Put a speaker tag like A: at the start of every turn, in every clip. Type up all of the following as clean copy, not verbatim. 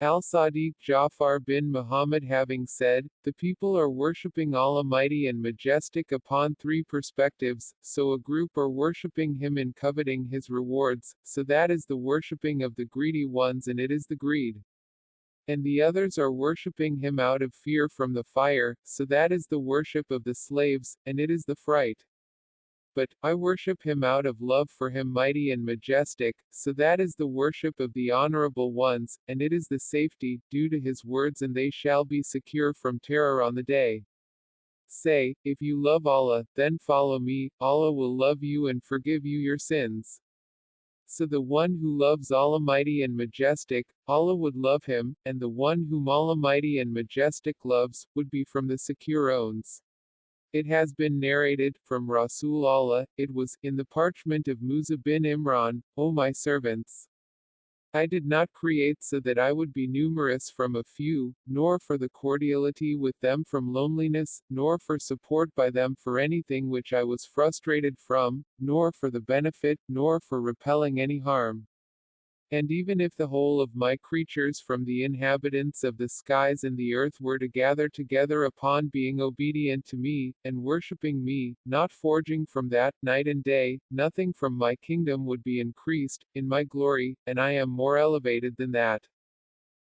A: Al-Sadiq Jafar bin Muhammad having said, the people are worshipping Allah Mighty and Majestic upon three perspectives, so a group are worshipping Him in coveting His rewards, so that is the worshipping of the greedy ones and it is the greed. And the others are worshipping Him out of fear from the fire, so that is the worship of the slaves, and it is the fright. But, I worship Him out of love for Him Mighty and Majestic, so that is the worship of the honorable ones, and it is the safety, due to His words and they shall be secure from terror on the day. Say, if you love Allah, then follow me, Allah will love you and forgive you your sins. So the one who loves Allah Mighty and Majestic, Allah would love him, and the one whom Allah Mighty and Majestic loves, would be from the secure owns. It has been narrated, from Rasul Allah, it was, in the parchment of Musa bin Imran, O my servants, I did not create so that I would be numerous from a few, nor for the cordiality with them from loneliness, nor for support by them for anything which I was frustrated from, nor for the benefit, nor for repelling any harm. And even if the whole of my creatures from the inhabitants of the skies and the earth were to gather together upon being obedient to me, and worshipping me, not forging from that, night and day, nothing from my kingdom would be increased, in my glory, and I am more elevated than that.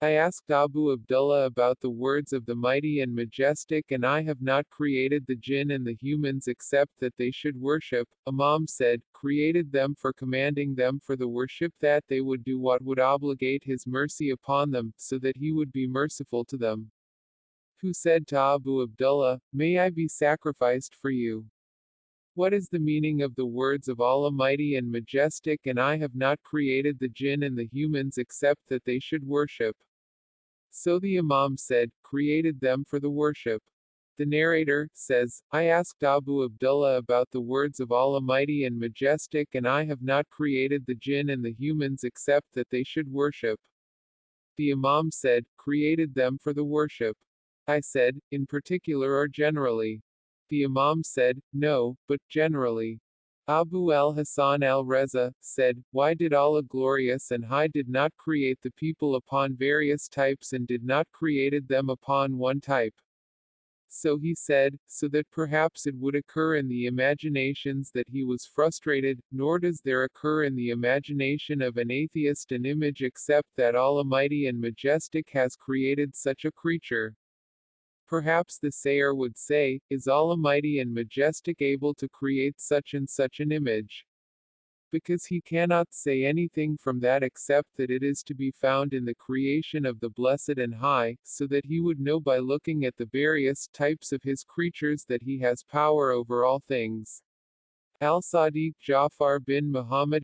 A: I asked Abu Abdullah about the words of the Mighty and Majestic and I have not created the jinn and the humans except that they should worship. Imam said, created them for commanding them for the worship that they would do what would obligate his mercy upon them, so that he would be merciful to them. Who said to Abu Abdullah, may I be sacrificed for you? What is the meaning of the words of Allah Mighty and Majestic and I have not created the jinn and the humans except that they should worship? So the Imam said, created them for the worship. The narrator says, I asked Abu Abdullah about the words of Allah Mighty and Majestic and I have not created the jinn and the humans except that they should worship. The Imam said, created them for the worship. I said, in particular or generally? The Imam said, no, but generally. Abu al-Hasan al-Reza said, why did Allah glorious and high did not create the people upon various types and did not created them upon one type? So he said, so that perhaps it would occur in the imaginations that he was frustrated, nor does there occur in the imagination of an atheist an image except that Allah Mighty and Majestic has created such a creature. Perhaps the sayer would say, is Allah Mighty and Majestic able to create such and such an image? Because he cannot say anything from that except that it is to be found in the creation of the Blessed and High, so that he would know by looking at the various types of his creatures that he has power over all things. Al-Sadiq Jafar bin Muhammad